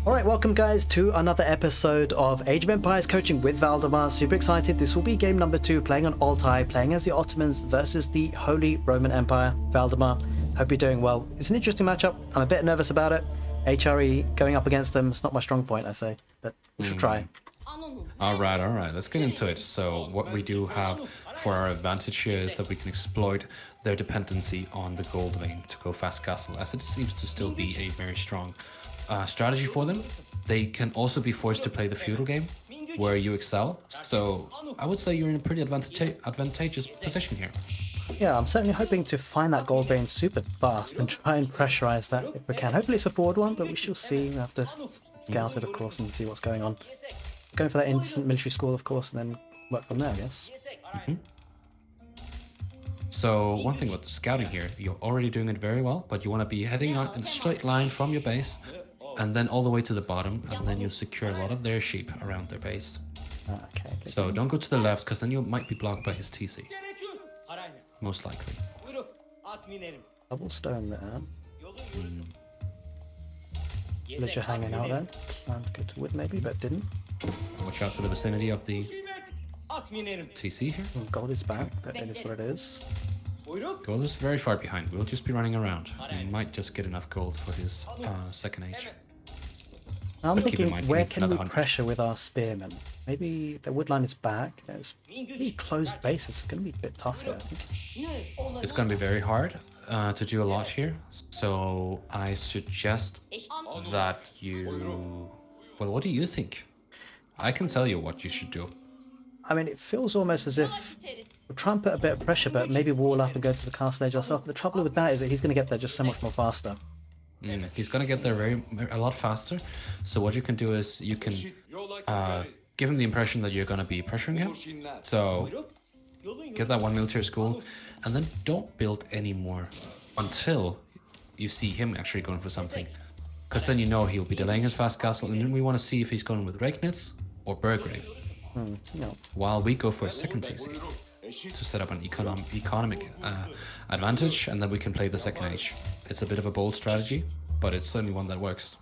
Alright, welcome guys to another episode of Age of Empires coaching with Valdemar. Super excited. This will be game number 2, playing on Altai, playing as the Ottomans versus the Holy Roman Empire. Valdemar, hope you're doing well. It's an interesting matchup. I'm a bit nervous about it. HRE going up against them, it's not my strong point, I say, but we should try. Alright, let's get into it. So what we do have for our advantage here is that we can exploit their dependency on the gold vein to go fast castle, as it seems to still be a very strong strategy for them. They can also be forced to play the feudal game, where you excel. So I would say you're in a pretty advantageous position here. Yeah, I'm certainly hoping to find that gold vein super fast and try and pressurize that if we can. Hopefully it's a forward one, but we shall see. We have to scout it, of course, and see what's going on. Going for that instant military school, of course, and then work from there, I guess. So one thing with the scouting here, you're already doing it very well, but you want to be heading on in a straight line from your base and then all the way to the bottom, and then you'll secure a lot of their sheep around their base. Okay. So don't go to the left, because then you might be blocked by his TC. Most likely. Double stone there. Villager hanging out there. Planned to go to wood maybe, but didn't. Watch out for the vicinity of the TC here. Gold is back, but it is what it is. Gold is very far behind. We'll just be running around. We might just get enough gold for his second age. I'm But keep in thinking, mind, where we need can we another 100. pressure with our spearmen? Maybe the wood line is back. It's pretty closed base. It's going to be a bit tough here, I think. It's going to be very hard to do a lot here. So I suggest that you... Well, what do you think? I can tell you what you should do. I mean, it feels almost as if we'll try and put a bit of pressure, but maybe wall up and go to the castle edge ourselves. The trouble with that is that he's going to get there just so much more faster. He's going to get there a lot faster. So what you can do is you can give him the impression that you're going to be pressuring him. So get that one military school, and then don't build any more until you see him actually going for something. Because then you know he'll be delaying his fast castle, and then we want to see if he's going with Regnitz or Burgrave. No. While we go for a second TC to set up an economic advantage, and then we can play the second age. It's a bit of a bold strategy, but it's certainly one that works.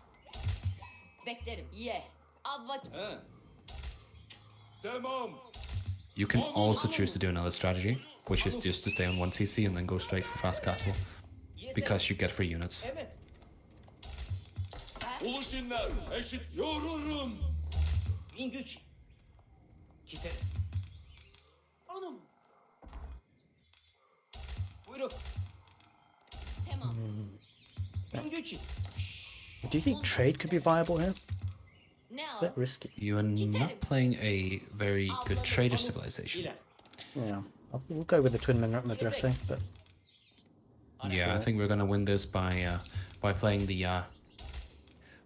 You can also choose to do another strategy, which is just to stay on one TC and then go straight for fast castle, because you get free units. Do you think trade could be viable here? A bit risky. You are not playing a very good trader civilization. Yeah. We'll go with the twin madrasa, but Yeah, I think we're gonna win this by playing the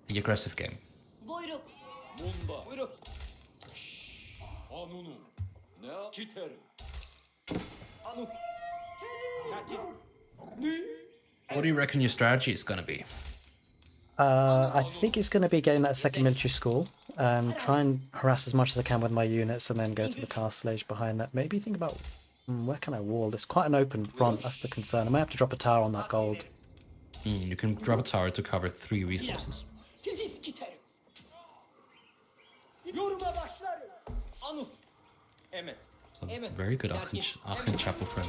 aggressive game. What do you reckon your strategy is gonna be? I think it's going to be getting that second military school, try and harass as much as I can with my units, and then go to the castle age behind that. Maybe think about where can I wall? There's quite an open front, that's the concern. I might have to drop a tower on that gold. You can drop a tower to cover 3 resources. Some very good Aachen Chapel friend.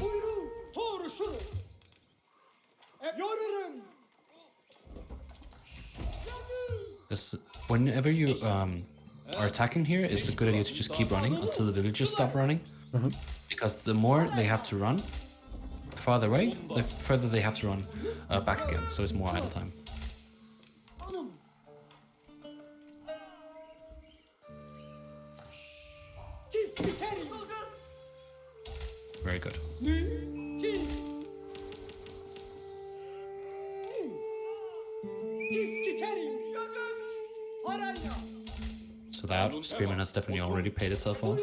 Whenever you are attacking here, it's a good idea to just keep running until the villagers stop running. Because the more they have to run farther away, the further they have to run back again. So it's more idle time. Very good. So that spearman has definitely already paid itself off.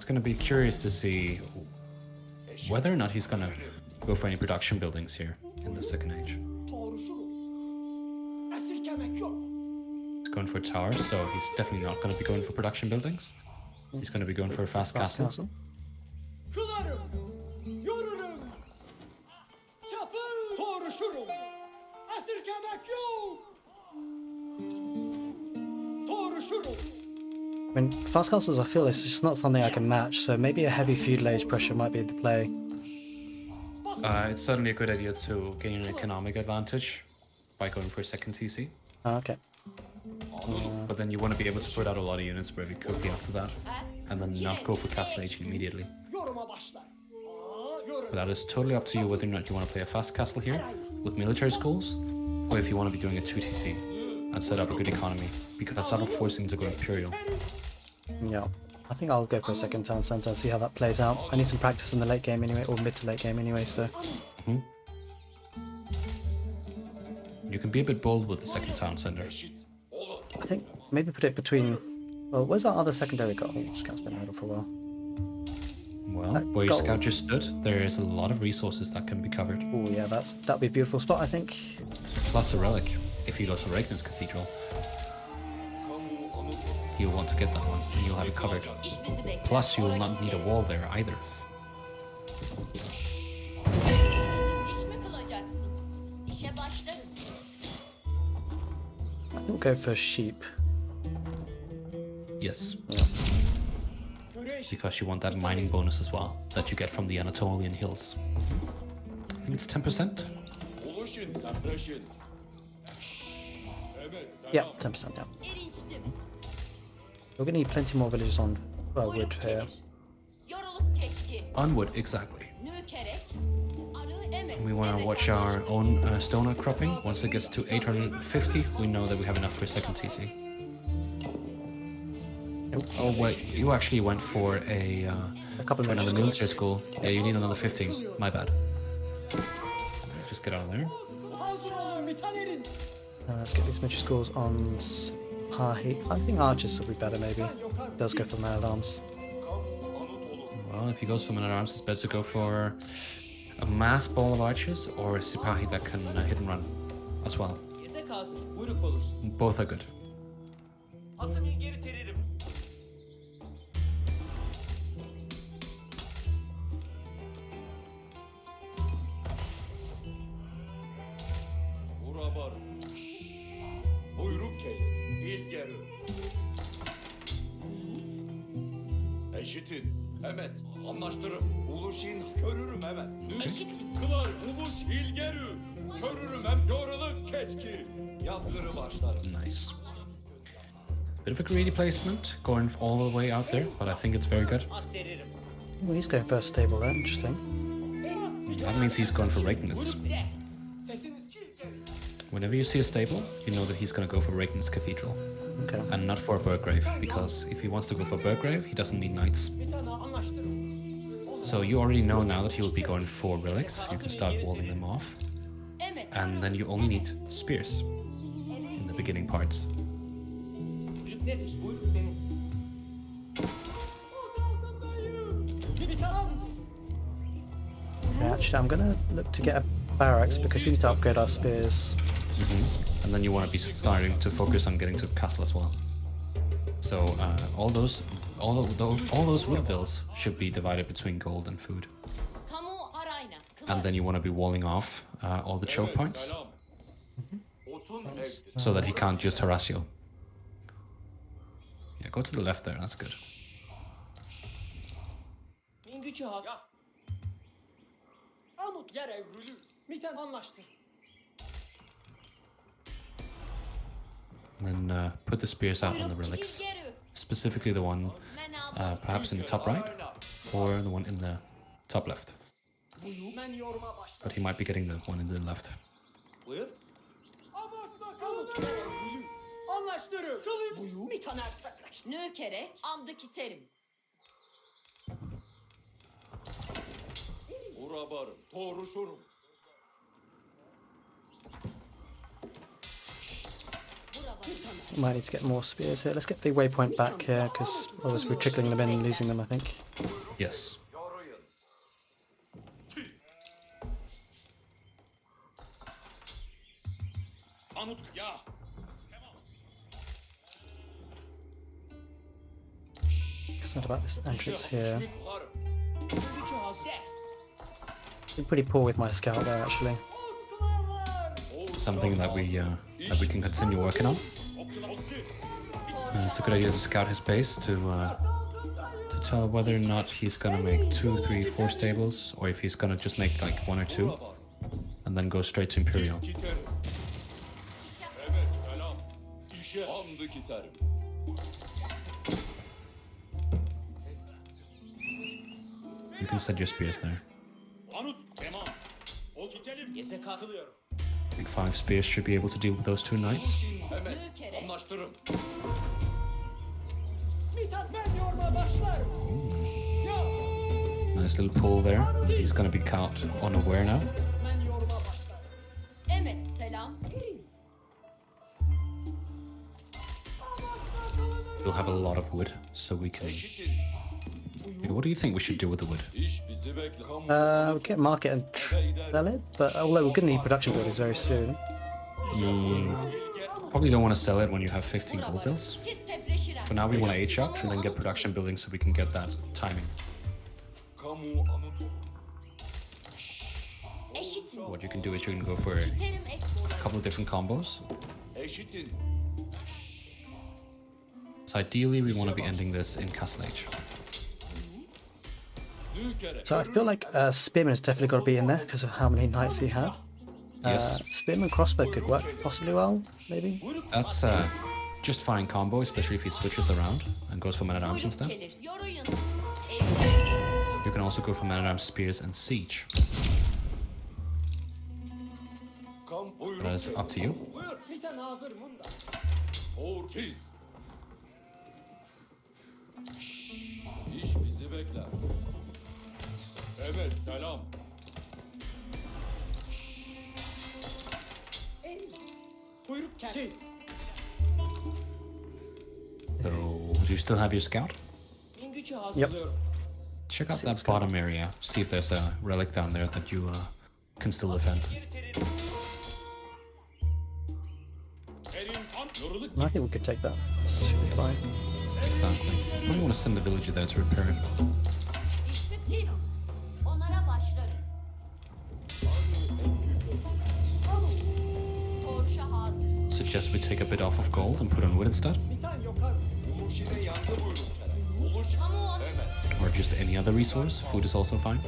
it's going to be curious to see whether or not he's going to go for any production buildings here in the Second Age. He's going for towers, so he's definitely not going to be going for production buildings. He's going to be going for a fast castle. I mean, fast castles, I feel it's just not something I can match, so maybe a heavy feudal age pressure might be the play. It's certainly a good idea to gain an economic advantage by going for a second TC. Oh, okay. But then you want to be able to put out a lot of units very quickly after that, and then not go for castle age immediately. But that is totally up to you whether or not you want to play a fast castle here with military schools, or if you want to be doing a 2TC and set up a good economy, because that'll force him to go Imperial. Yeah, I think I'll go for a second town center and see how that plays out. I need some practice in the late game anyway, or mid to late game anyway, so... You can be a bit bold with the second town center. I think maybe put it between... Well, where's our other secondary goal? Oh, scout's been idle for a while. Well, where your scout just stood, there is a lot of resources that can be covered. Oh yeah, that'd be a beautiful spot, I think. Plus the relic, if you go to Regnus Cathedral. You'll want to get that one, and you'll have it covered. Plus, you will not need a wall there either. I think we'll go for sheep. Yes. Yeah. Because you want that mining bonus as well, that you get from the Anatolian hills. I think it's 10%. Yeah, 10% down. We're gonna need plenty more villages on wood here. On wood, exactly. And we want to watch our own stone outcropping. Once it gets to 850, we know that we have enough for a second TC. Oh wait, you actually went for a couple of another military school. Yeah, you need another 15. My bad. Just get out of there. Let's get these military schools on Sipahi. I think archers will be better maybe. Does go for man at arms. Well, if he goes for man at arms, it's better to go for a mass ball of archers or a Sipahi that can hit and run as well. Both are good. Eşitin, evet, anlaştırım. Uluşin, körürüm evet. Eşit. Kılar, uluş, hilgerü. Körürüm hem doğruluk keçki. Yaptırı başlarım. Nice. Bit of a greedy placement, going all the way out there, but I think it's very good. Well, he's going first stable there, interesting. That means he's going for Regnus. Whenever you see a stable, you know that he's going to go for Regnus Cathedral. Okay. And not for a Burgrave, because if he wants to go for Burgrave, he doesn't need knights. So you already know now that he will be going for relics. You can start walling them off. And then you only need spears in the beginning parts. Okay, actually I'm gonna look to get a barracks because we need to upgrade our spears. And then you want to be starting to focus on getting to the castle as well. So all those wood bills should be divided between gold and food. And then you want to be walling off all the choke points, so that he can't just harass you. Yeah, go to the left there. That's good. And then put the spears out on the relics, specifically the one perhaps in the top right, or the one in the top left. But he might be getting the one in the left. Might need to get more spears here. Let's get the waypoint back here, because otherwise we're trickling them in and losing them, I think. Yes. It's not about this entrance here. Been pretty poor with my scout there, actually. Something that we can continue working on. It's a good idea to scout his base to tell whether or not he's gonna make 2, 3, 4 stables, or if he's gonna just make like 1 or 2, and then go straight to Imperial. You can set your spears there. I think 5 spears should be able to deal with those 2 knights. Nice little pull there. He's gonna be caught unaware now. We'll have a lot of wood, so we can... What do you think we should do with the wood? We'll get market and sell it, but although we're gonna need production buildings very soon. Probably don't want to sell it when you have 15 gold bills. For now we want to HRE and then get production buildings so we can get that timing. What you can do is you can go for a couple of different combos. So ideally we want to be ending this in Castle Age. So I feel like Spearman has definitely got to be in there because of how many knights he had. Yes. Spearman crossbow could work possibly well, maybe. That's just fine combo, especially if he switches around and goes for man-at-arms instead. You can also go for man-at-arms, spears, and siege. That is up to you. Evet, selam. So, do you still have your scout? Yep. Check out that bottom area. See if there's a relic down there that you can still defend. I think we could take that. Should be fine. Exactly. I don't want to send the villager there to repair it. Suggest we take a bit off of gold and put on wood instead. Or just any other resource. Food is also fine.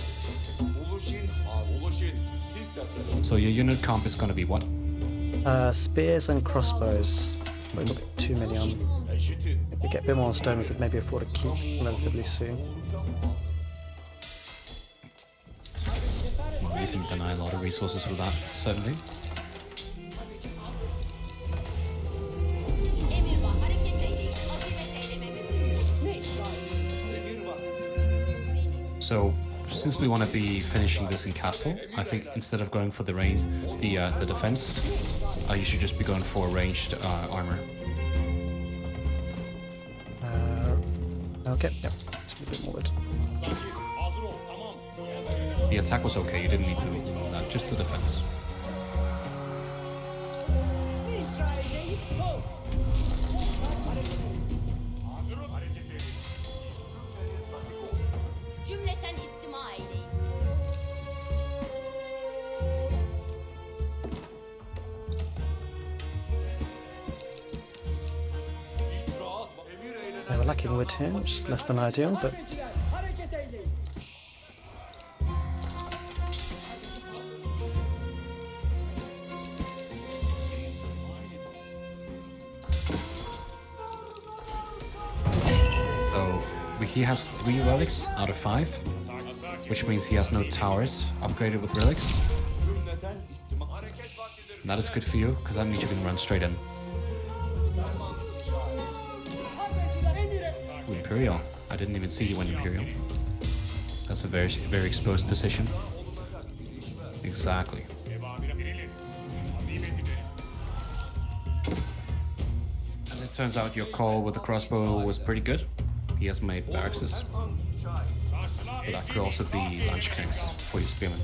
So your unit comp is going to be what? Spears and crossbows. We've got too many on. If we get a bit more on stone, we could maybe afford to keep relatively soon. Well, you can deny a lot of resources with that, certainly. So, since we want to be finishing this in castle, I think instead of going for the the defense, you should just be going for ranged armor. Okay, yep. Just a bit more wood. The attack was okay, you didn't need to do that, just the defense. Yeah, we're lacking wood here, which is less than ideal, but he has 3 relics out of 5, which means he has no towers upgraded with relics. And that is good for you, because that means you can run straight in. Ooh, Imperial. I didn't even see you went Imperial. That's a very, very exposed position. Exactly. Turns out your call with the crossbow was pretty good. He has made barracks. But that could also be lunch connects for your spearmen.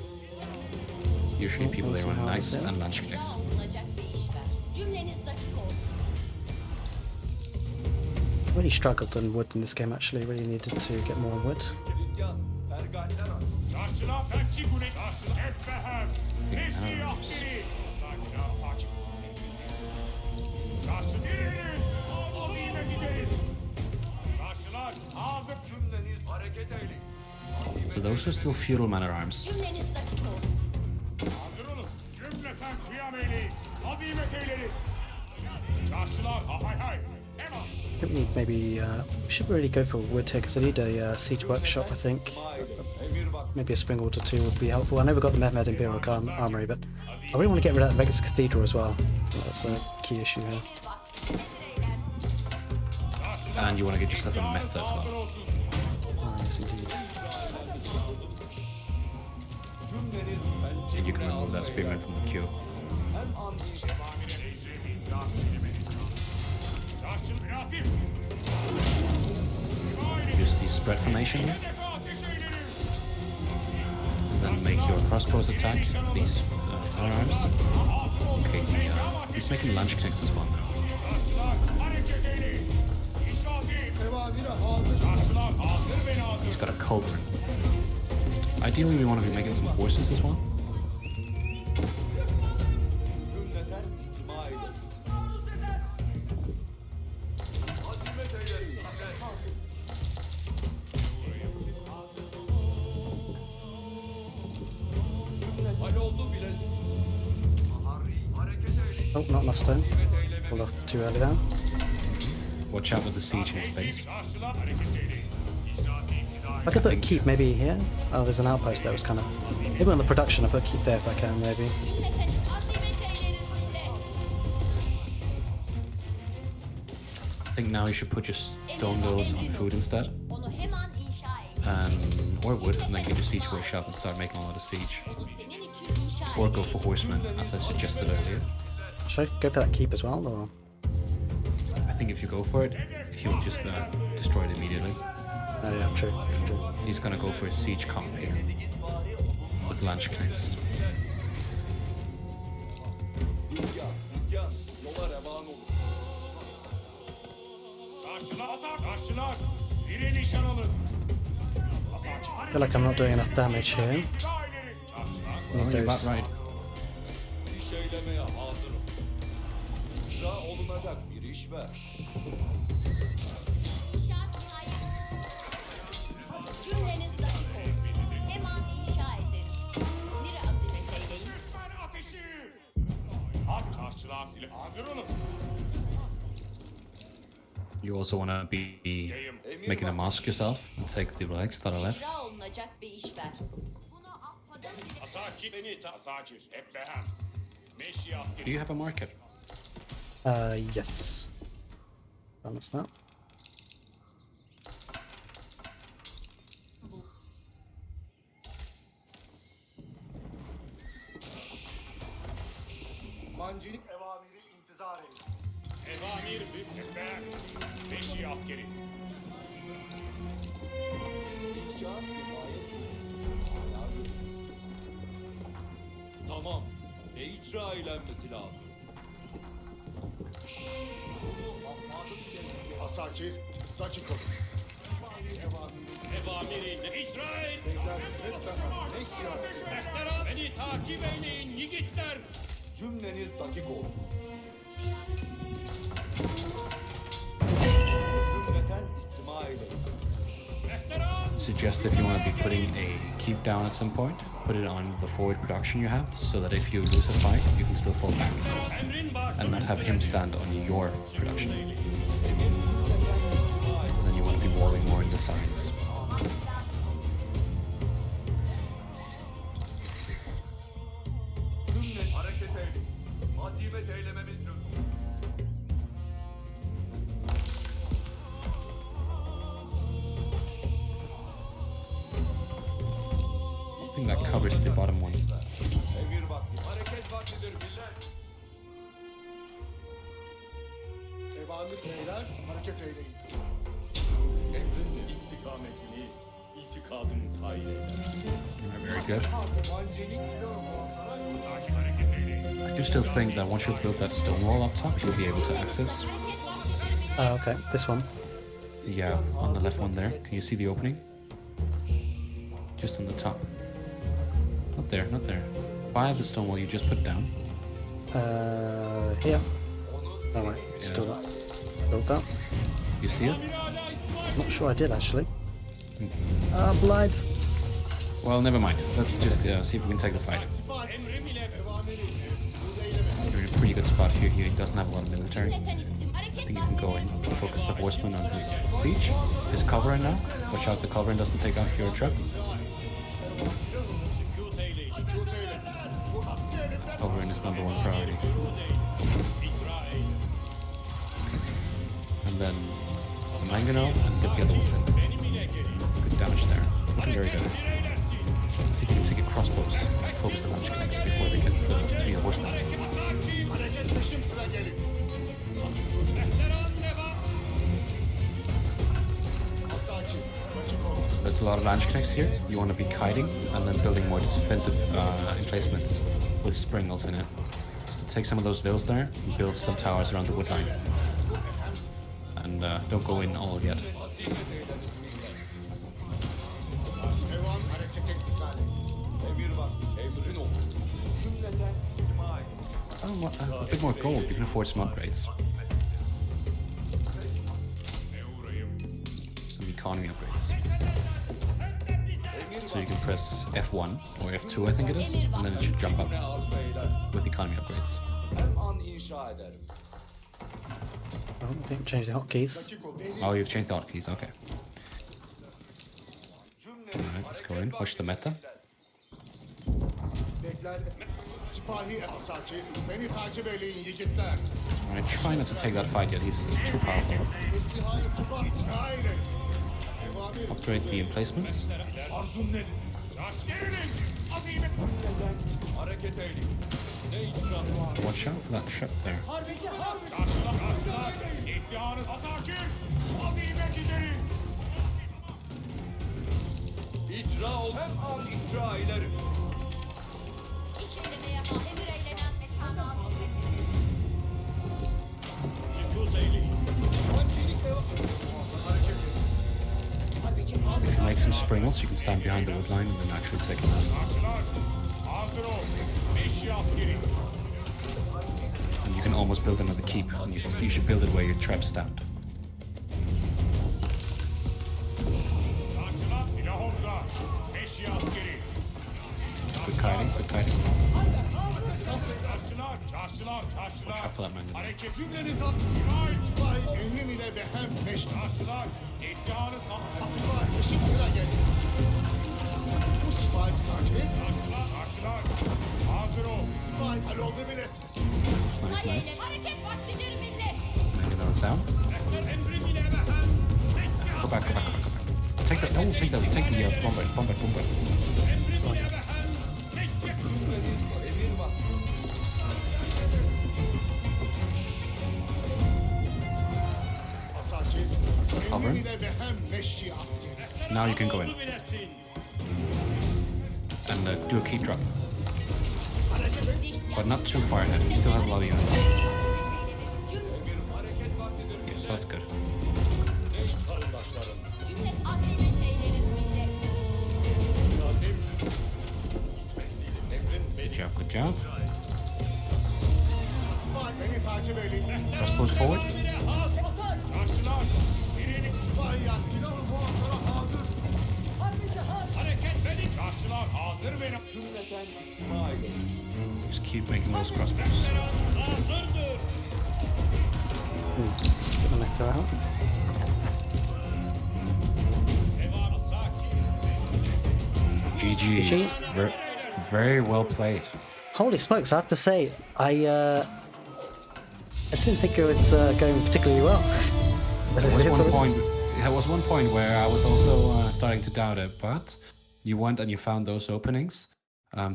Usually people they run knights and lunch connects. Really struggled on wood in this game actually, really needed to get more on wood. So those are still feudal manor arms. I think we need maybe, we should really go for wood here because I need a siege workshop I think. Maybe a spring order 2 would be helpful. I know we've got the Mehmed Imperial Armory, but I really want to get rid of that Vegas Cathedral as well. That's a key issue here. And you want to get yourself a meta as well. Oh, yes indeed. And you can remove that spearman from the queue. Use the spread formation here. And then make your crossbows attack these arms. Okay, he's making lunge connects as well now. He's got a culverin. Ideally, we want to be making some horses as well. Oh, not enough stone. Pulled off too early down. Watch out with the siege in his base. I could put a keep maybe here. Oh, there's an outpost there. Was kind of maybe on the production. I put a keep there if I can maybe. I think now you should put your stone mills on food instead. Or wood, and then get your siege workshop and start making a lot of siege. Or go for horsemen, as I suggested earlier. Should I go for that keep as well, or? I think if you go for it, he'll just destroy it immediately. Oh yeah, true. He's gonna go for a siege comp here. With lunch connects. I feel like I'm not doing enough damage here. Well, you're about right. You also want to be making a mosque yourself and take the relics that are left. Do you have a market? Yes. Balance that. Mancilik evamiri intizar edin. Evamir hükmetme. Beşi askeri. İnşaat tamam. Ve icra eylenmesi lazım. Asakir, dakika. Evamiri icra et. Beni takip edin yiğitler. Cümleniz dakik olsun. Cümleten istima edin. Suggest if you want to be putting a keep down at some point, put it on the forward production you have, so that if you lose a fight, you can still fall back. And not have him stand on your production. Then you want to be walling more in the sides. I think that covers the bottom one. Evamir beyler hareket eyleyin. Emrin istikametini itikadım tayin eder. Very good. Mancelik silahı muhasara Hareket eyleyin. I do still think that once you build that stone wall up top, you'll be able to access. Oh, okay. This one. Yeah, on the left one there. Can you see the opening? Just on the top. Not there, not there. By the stone wall you just put down. Here. Oh, wait. Still not built that. You see it? Not sure I did, actually. Blind. Well, never mind. Let's just see if we can take the fight. Emrim ile You're in a pretty good spot here. He doesn't have a lot of military. I think you can go in, focus the horseman on his siege. His covering now. Watch out the covering doesn't take out your truck. sükut eyleyin. Covering is #1 priority. İcra eyleyin. And then the Mangano and get the other ones in. Benim ile gelin. Good damage there. Looking very good. Bireylersin. See if you can take a crossbows and focus the launch connects before they get to your horseman. hareket peşim sıra gelin. Ehleran devam. Sakin. Rakip olun. There's a lot of launch connects here. You want to be kiting and then building more defensive emplacements with springles in it. Just to take some of those vills there and build some towers around the wood line. And don't go in all yet. Devam hareket ettikler. Emir var. Emrin ol. Cümleten istima edin. Oh, a bit more gold. You can afford some upgrades. Ne uğrayım? Some economy upgrades. So you can press F1 or F2, I think it is, and then it should jump up Ne Alfaylar. with economy upgrades. Her an inşa ederim. Oh, I think change the hotkeys. Dakik ol. Eğilin. Oh, you've changed the hotkeys. Okay. Cümleniz Alright, let's go in. Watch the meta. Bekler. Sipahi sakin. Beni takip eyleyin yiğitler. Alright, try not to take that fight yet. He's too powerful. İstihayı sabah icra eyleyin. Evamir. Upgrade the emplacements. Arzun nedir? Gelin! Azimet! Cümleden hareket eyleyin. Ne icra var? Watch out for that trap there. Karşılar! İstiharı sakin! Azimet giderin! İcra ol. Hem an icra eylerim. Sükut eyleyin. Hareket edin. If you make some springles, you can stand behind the wood line and then actually take them out. Karşılar! Hazır ol. Beşi askeri. And you can almost build another keep. And you should build it where your traps stand. Karşılar silah omza. Beşi askeri. Good kiting, good kiting. Çarşılar! Watch out for that man. Hareket cümleniz at. İnayet! Sipahi emrim ile ve hem peş. Çarşılar! İstiharı sağ. Sipahi peşim sıra gelin. Bu sipahi sakin. Çarşılar! Hazır ol. Sipahi halloldu bile. That's nice, nice. Hareket vaktidir millet. Mango's down. Emrim ile ve hem. Go back, go back, go back, go back. Take that, oh, take that, take the bombard, bombard. Emrim ile ve hem. Emir var. Sakin. Cover. Emrim ile ve hem meşri askeri. Now you can go in Bilesin. and do a keep drop. But not too far ahead. He still has a lot of units. Hareket vaktidir. Yeah, so that's good. Ey karındaşlarım. Cümlet azimet eyleriz millet. Emrin Good job, good job. Sipahi beni takip eyleyin. Crossbows forward. Çarşılar! Birini Sipahi yaz. Silahı muhasara hazır. hareket edin. Çarşılar hazır benim. Cümleten istima edin. Just keep making those crossbows. Hazırdır. Get the meta out. Devam sakin. GG's. Very well played. Holy smokes! I have to say, I didn't think it was going particularly well. But it is what it is. There was one point where I was also starting to doubt it, but you went and you found those openings.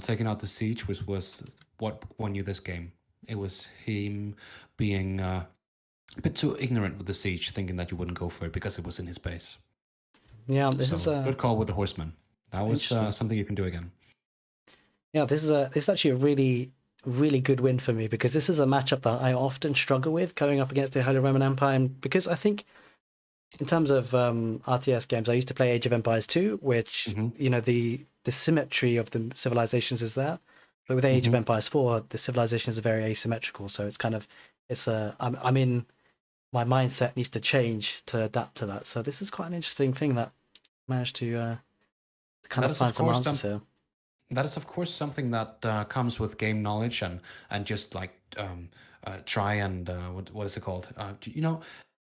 Taking out the siege was what won you this game. It was him being a bit too ignorant with the siege, thinking that you wouldn't go for it because it was in his base. Yeah, this is So good call with the horseman. That was interesting. something you can do again. Yeah, this is actually a really good win for me because this is a matchup that I often struggle with going up against the Holy Roman Empire, and because I think in terms of RTS games, I used to play Age of Empires 2, which Hmm. you know the symmetry of the civilizations is there, but with Age of Hmm. Empires 4, the civilizations are very asymmetrical. So it's kind of it's a I'm in my mindset needs to change to adapt to that. So this is quite an interesting thing that I managed to kind That of is, of find some course, answers here. that is of course something that comes with game knowledge and just like try and what is it called?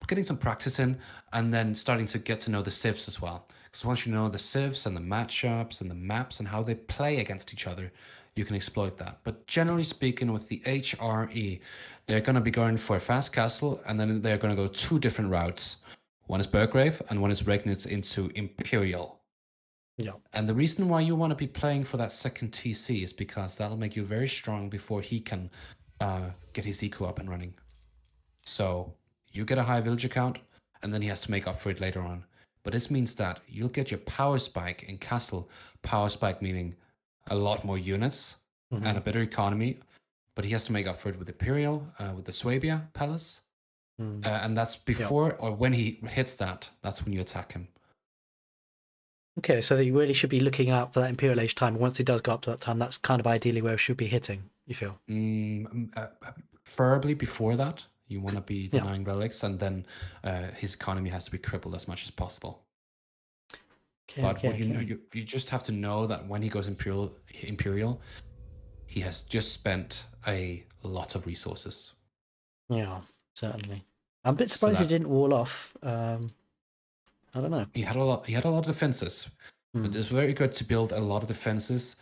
Getting some practice in and then starting to get to know the civs as well. Because once you know the civs and the matchups and the maps and how they play against each other, you can exploit that. But generally speaking, with the HRE, they're going to be going for a fast castle and then they're going to go two different routes. One is Burgrave and one is Regnitz into Imperial. Yeah. And the reason why you want to be playing for that second TC is because that'll make you very strong before he can get his eco up and running. So you get a high villager count, and then he has to make up for it later on. But this means that you'll get your power spike in castle. Power spike meaning a lot more units and a Hmm. better economy. But he has to make up for it with Imperial, with the Swabia Palace. And that's Yeah. before or when he hits that, that's when you attack him. Okay, so you really should be looking out for that Imperial Age time. Once it does go up to that time, that's kind of ideally where it should be hitting, you feel? Preferably before that, you want to be Yeah. denying relics, and then his economy has to be crippled as much as possible. Okay, But okay, what okay. you just have to know that when he goes imperial, he has just spent a lot of resources. Yeah, certainly. I'm a bit So surprised he that didn't wall off. I don't know. he had a lot. He had a lot of defenses, but Hmm. it's very good to build a lot of defenses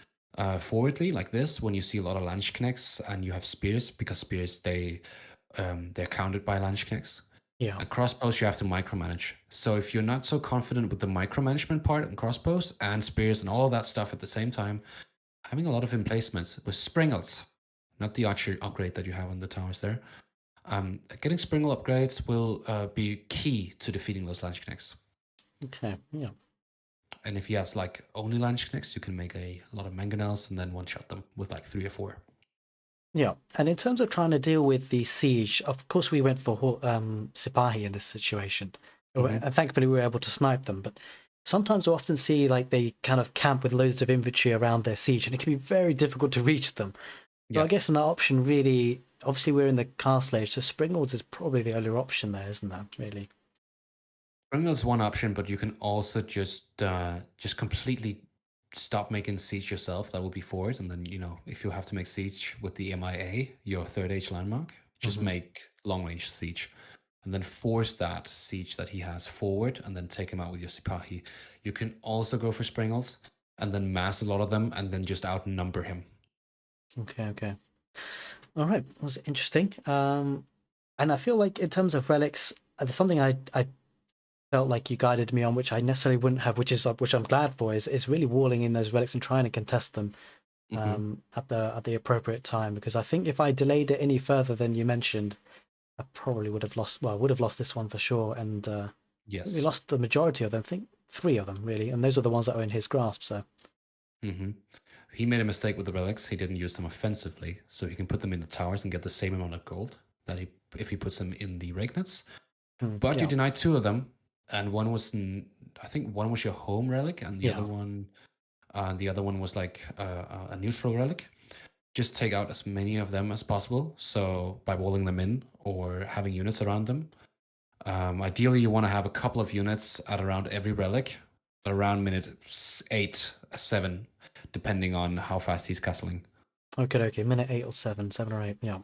forwardly like this. When you see a lot of Landsknechts and you have spears, because spears they're countered by Landsknechts. Yeah. And crossbows you have to micromanage. So if you're not so confident with the micromanagement part and crossbows and spears and all of that stuff at the same time, having a lot of emplacements with springles, not the archer upgrade that you have on the towers there. Getting springle upgrades will be key to defeating those Landsknechts. Okay. Yeah. And if he has like only Landsknechts, you can make a lot of mangonels and then one shot them with like 3 or 4. Yeah. And in terms of trying to deal with the siege, of course we went for Sipahi in this situation, Mm-hmm. and thankfully we were able to snipe them. But sometimes we often see like they kind of camp with loads of infantry around their siege, and it can be very difficult to reach them. So I guess Yes. in that option, really, obviously we're in the castle age, so Springles is probably the only option there, isn't that? Really? Springle is one option, but you can also just completely stop making siege yourself. That will be forward, and then if you have to make siege with the MIA, your third age landmark, just Hmm. make long range siege, and then force that siege that he has forward, and then take him out with your Sipahi. You can also go for Springles, and then mass a lot of them, and then just outnumber him. Okay. Okay. All right. That was interesting. And I feel like in terms of relics, there's something I felt like you guided me on, which I necessarily wouldn't have, which I'm glad for, is really walling in those relics and trying to contest them Hmm. at the appropriate time. Because I think if I delayed it any further than you mentioned, I probably would have lost. Well, I would have lost this one for sure, and we Yes. lost the majority of them. I think 3 of them really, and those are the ones that are in his grasp. So Hmm. He made a mistake with the relics. He didn't use them offensively, so he can put them in the towers and get the same amount of gold that he if he puts them in the Regnets. But you yeah, denied 2 of them, and one was I think one was your home relic, and yeah. the other one was like a neutral relic. Just take out as many of them as possible. So by walling them in or having units around them. Ideally, you want to have a couple of units at around every relic, around minute 8, 7, depending on how fast he's castling. Okay, okay. Minute 8 or 7, 7 or 8. Yeah.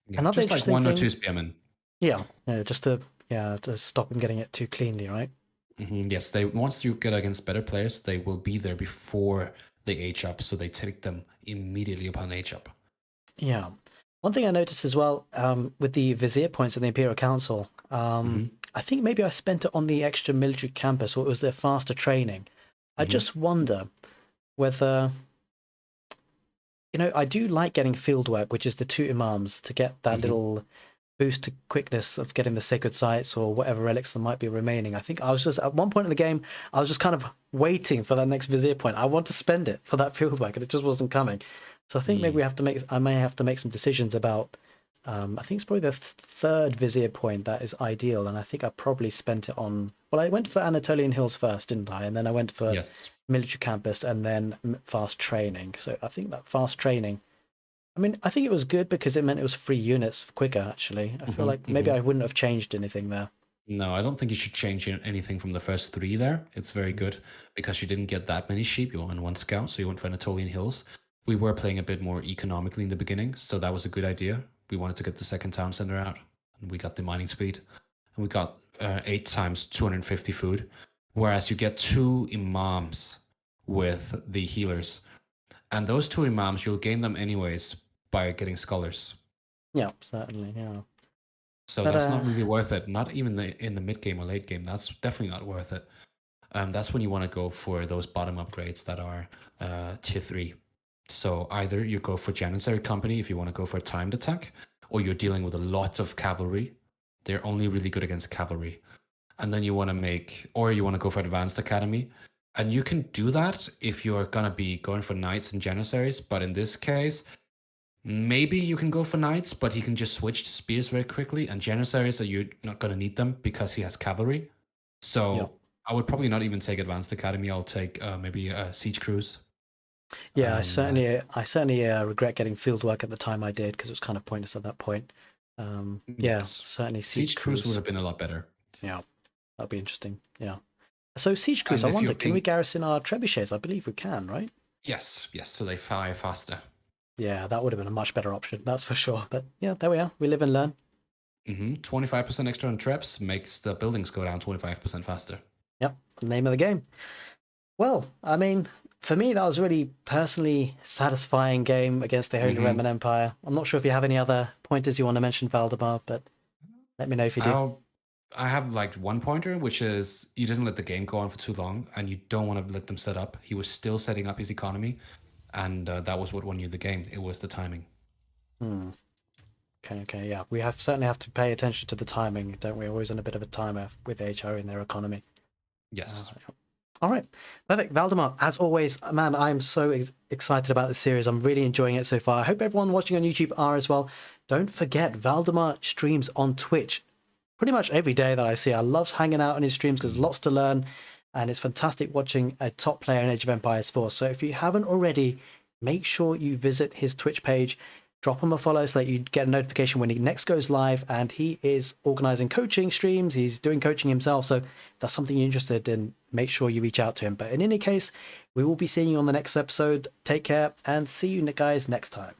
Yeah, Another just like interesting 1 or 2 thing. spearmen. Yeah, yeah. To stop him getting it too cleanly, right? Yes, they once you get against better players, they will be there before they age up, so they take them immediately upon age up. Yeah. One thing I noticed as well, with the Vizier points in the Imperial Council, Hmm. I think maybe I spent it on the extra military campus, or it was their faster training. I Hmm. just wonder whether, I do like getting field work, which is the 2 imams to get that Hmm. little boost to quickness of getting the sacred sites or whatever relics that might be remaining. I think I was just at one point in the game, I was just kind of waiting for that next vizier point. I want to spend it for that field work, and it just wasn't coming. So I think maybe I may have to make some decisions about. I think it's probably the third vizier point that is ideal, and I think I probably spent it on. Well, I went for Anatolian Hills first, didn't I? And then I went for Yes. military campus, and then fast training. So I think that fast training. I mean, I think it was good because it meant it was free units quicker. Actually, I feel like maybe I wouldn't have changed anything there. No, I don't think you should change anything from the first 3 there. It's very good because you didn't get that many sheep. You only 1 scout, so you went for Anatolian Hills. We were playing a bit more economically in the beginning, so that was a good idea. We wanted to get the second town center out, and we got the mining speed, and we got 8 times 250 food, whereas you get 2 imams with the healers, and those 2 imams you'll gain them anyways by getting scholars. Yeah, certainly. Yeah. So But that's not really worth it. Not even in the mid game or late game. That's definitely not worth it. That's when you want to go for those bottom upgrades that are tier 3. So either you go for Janissary Company if you want to go for a timed attack, or you're dealing with a lot of cavalry. They're only really good against cavalry. And then you want to go for Advanced Academy. And you can do that if you're going to be going for knights and Janissaries. But in this case, maybe you can go for knights, but he can just switch to spears very quickly. And Janissaries, you're not going to need them because he has cavalry. So Yeah. I would probably not even take Advanced Academy. I'll take maybe a Siege Cruise. Yeah, I certainly regret getting field work at the time I did because it was kind of pointless at that point. Yeah, Yes. certainly Siege Cruise would have been a lot better. Yeah, that'd be interesting. Yeah. So Siege Cruise, And I if wonder, you're can we being- garrison our trebuchets? I believe we can, right? Yes. So they fire faster. Yeah, that would have been a much better option, that's for sure. But yeah, there we are. We live and learn. 25% extra on traps makes the buildings go down 25% faster. Yep, name of the game. Well, I mean, for me, that was a really personally satisfying game against the Holy Roman Empire. I'm not sure if you have any other pointers you want to mention, Valdemar, but let me know if you do. I have like one pointer, which is you didn't let the game go on for too long, and you don't want to let them set up. He was still setting up his economy, and that was what won you the game. It was the timing. Okay, yeah. We certainly have to pay attention to the timing, don't we? Always on a bit of a timer with HRE and their economy. Yes. All right, perfect. Valdemar, as always, man, I'm so excited about this series. I'm really enjoying it so far. I hope everyone watching on YouTube are as well. Don't forget, Valdemar streams on Twitch pretty much every day that I see. I love hanging out on his streams because there's lots to learn, and it's fantastic watching a top player in Age of Empires 4. So if you haven't already, make sure you visit his Twitch page. Drop him a follow so that you get a notification when he next goes live, and he is organizing coaching streams. He's doing coaching himself, so if that's something you're interested in, make sure you reach out to him. But in any case, we will be seeing you on the next episode. Take care and see you guys next time.